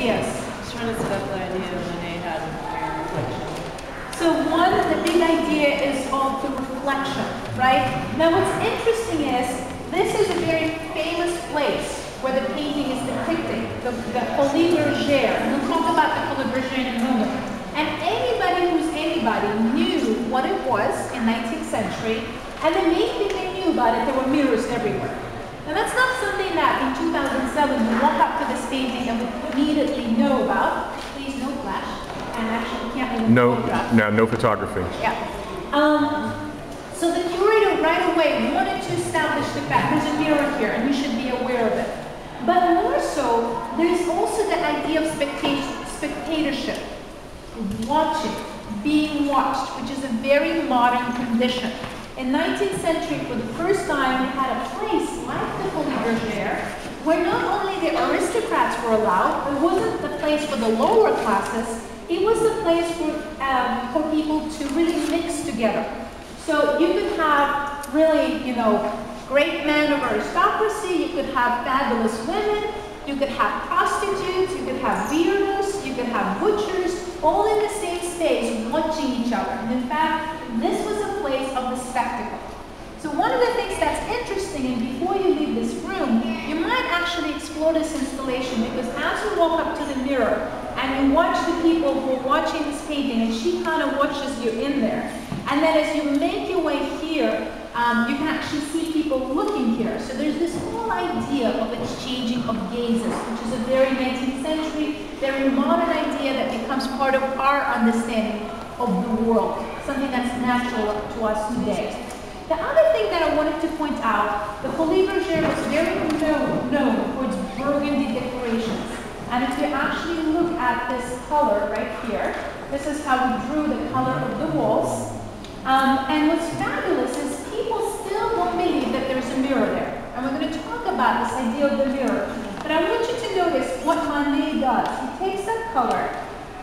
ideas. I was trying to set up the idea that Manet had in mirror reflection. So one, the big idea is of the reflection, right? Now what's interesting is, this is a very famous place where the painting is depicting, the Folies Bergere. And we'll talk about the Folies Bergere in a moment. And anybody who's anybody knew what it was in 19th century, and the main thing they knew about it, there were mirrors everywhere. Now that's not something that in 2007 you walk up to this painting and would immediately know about. Please, no flash. And actually, we can't even photograph. No photography. Yeah. So the curator right away wanted to establish the fact there's a mirror here and you should be aware of it. But more so, there's also the idea of spectatorship, watching, being watched, which is a very modern condition. In 19th century, for the first time, we had a place like the Folies Bergere, where not only the aristocrats were allowed, it wasn't the place for the lower classes, it was the place for people to really mix together. So you could have really, great men of aristocracy, you could have fabulous women, you could have prostitutes, you could have bearders, you could have butchers, all in the same space watching each other. And in fact, this was a place of the spectacle. So one of the things that's interesting, and before you leave this room, you might actually explore this installation, because as you walk up to the mirror and you watch the people who are watching this painting, and she kind of watches you in there. And then as you make your way here, you can actually see people looking here. So there's this whole idea of exchanging of gazes, which is a very 19th century, very modern idea that becomes part of our understanding of the world, something that's natural to us today. The other thing that I wanted to point out, the Folies Bergere was very known for its burgundy decorations. And if you actually look at this color right here, this is how we drew the color of the walls. And what's fabulous is people still don't believe that there's a mirror there. And we're going to talk about this idea of the mirror. But I want you to notice what Manet does. He takes that color,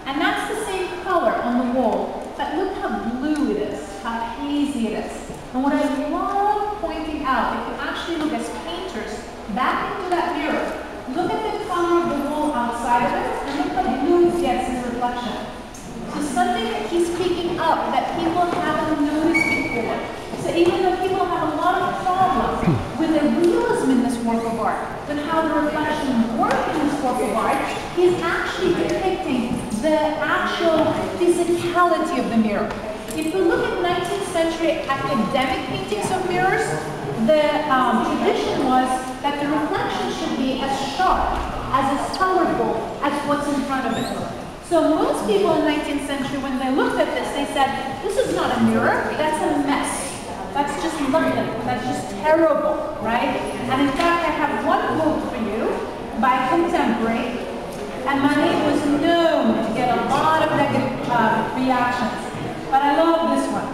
and that's the same color on the wall. But look how blue it is, how hazy it is. And what I love pointing out, if you actually look as painters back into that mirror, look at the color of the wall outside of it, and look how blue it gets in reflection. So something that he's picking up that people haven't noticed before. So even though people have a lot of problems with the realism in this work of art, with how the reflections work in this work of art, he's actually depicting the actual physicality of the mirror. If you look at 19th century academic paintings of mirrors, the tradition was that the reflection should be as sharp, as colorful as what's in front of it. So most people in 19th century, when they looked at this, they said, this is not a mirror, that's a mess. That's just nothing, that's just terrible, right? And in fact, I have one quote for you by a contemporary, and Manet was known to get a lot of negative reactions. But I love this one.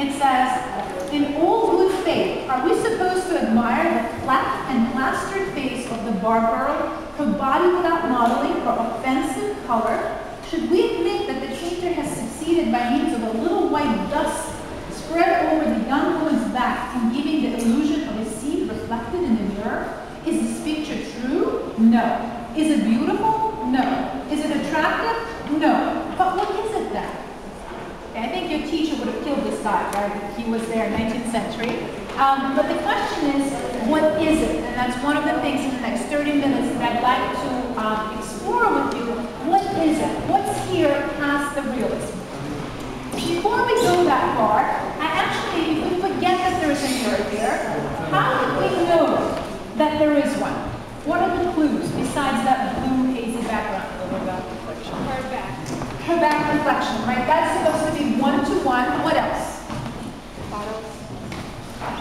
It says, in all good faith, are we supposed to admire the flat and plastered face of the barber, her body without modeling, her offensive color? Should we admit that the painter has succeeded by means of a little white dust spread over the young woman's back in giving the illusion of a scene reflected in the mirror? Is this picture true? No. Is it beautiful? No. Is it attractive? No. But what is it then? I think your teacher would have killed this guy, right, if he was there in 19th century. But the question is, what is it? And that's one of the things in the next 30 minutes that I'd like to explore with you. What is it? What's here past the realism? Before we go that far, if we forget that there is a mirror here, how did we know that there is one? What are the clues besides that blue hazy background? Her back. Her back reflection, right? That's supposed to be one-to-one. What else? Bottles.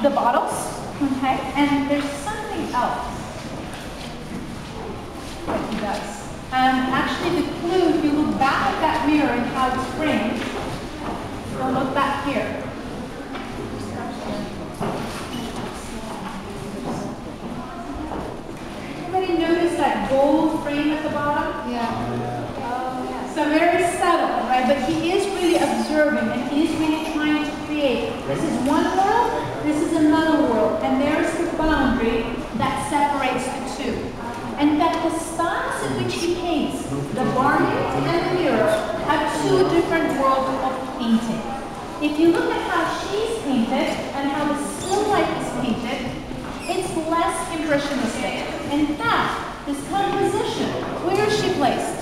The bottles, okay? And there's something else that he does. Actually, the clue, if you look back at that mirror and how it's framed, so look back here. Anybody notice that gold frame at the bottom? Yeah. So very subtle, right? But he is really observing, and he is really trying to create. This is one world, this is another world, and there's the boundary that separates the two. And that the styles in which he paints the barmaid and the mirror have two different worlds of painting. If you look at how she's painted and how the still life is painted, it's less impressionistic. In fact, this composition, where is she placed?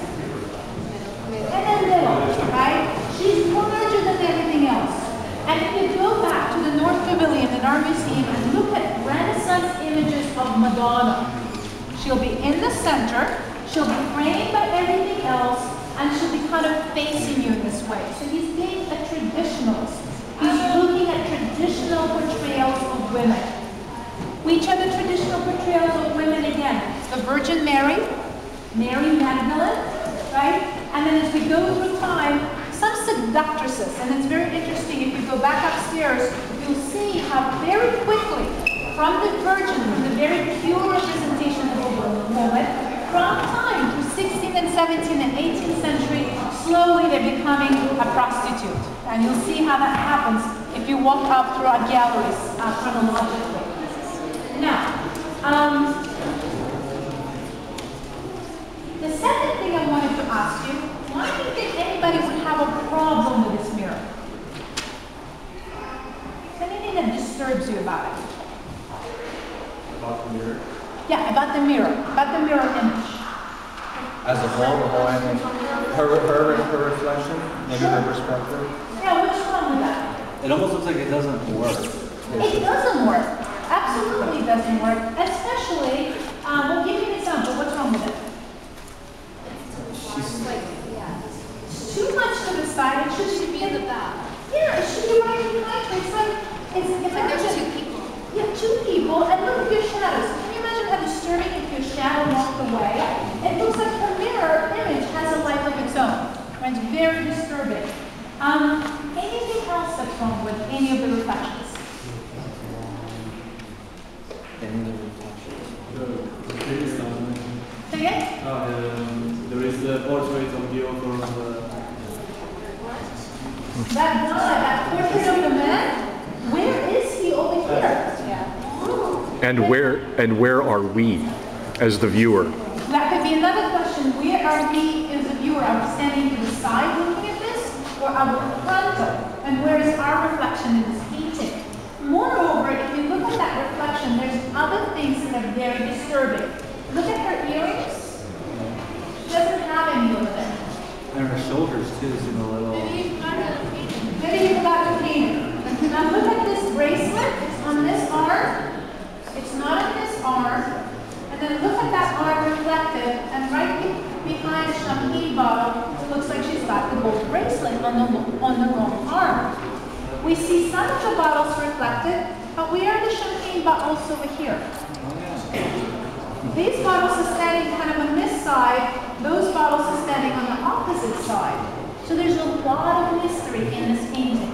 In the middle, right? She's larger than everything else. And if you go back to the North Pavilion in our museum and look at Renaissance images of Madonna, she'll be in the center, she'll be framed by everything else, and she'll be kind of facing you in this way. So he's being a traditionalist. He's looking at traditional portrayals of women. Which are the traditional portrayals of women again? The Virgin Mary, Mary Magdalene, right? And then as we go through time, some seductress, and it's very interesting, if you go back upstairs, you'll see how very quickly, from the Virgin, from the very pure representation of a woman, from time through 16th and 17th and 18th century, slowly they're becoming a prostitute. And you'll see how that happens if you walk up through our galleries chronologically. Now, the second thing I wanted to ask you, why do you think anybody would have a problem with this mirror? Anything that disturbs you about it? About the mirror? Yeah, about the mirror image. As a whole, the whole image. Her reflection, maybe her perspective. Yeah, what's wrong with that? It almost looks like it doesn't work. It doesn't work. Absolutely doesn't work. Especially, we'll give you an example. What's wrong with it? It's too much to the side. It should be in the back. Yeah, it should be right behind her. It's like there's two people. Yeah, two people. And look at your shadows. Can you imagine how disturbing if your shadow walked away? It looks like her mirror image has a life of its own. Right? It's very disturbing. Anything else that's wrong with any of the reflections? Say again? There is the portrait of the author of that portrait of the man? Where is he over here? And where are we as the viewer? That could be another question. Where are we as the viewer? Are we standing to the side looking at this? Or are we frontal? And where is our reflection in this painting? Moreover, if you look at that reflection, there's other things that are very disturbing. Look at her earrings. She doesn't have any of them. And her shoulders too seem a little. Maybe you forgot to paint it. Now look at this bracelet. It's on this arm. It's not on this arm. And then look at that arm reflected. And right behind the champagne bottle, it looks like she's got the gold bracelet on the wrong arm. We see some of the bottles reflected, but where are the champagne bottles over here? These bottles are standing kind of on this side, those bottles are standing on the opposite side. So there's a lot of mystery in this painting.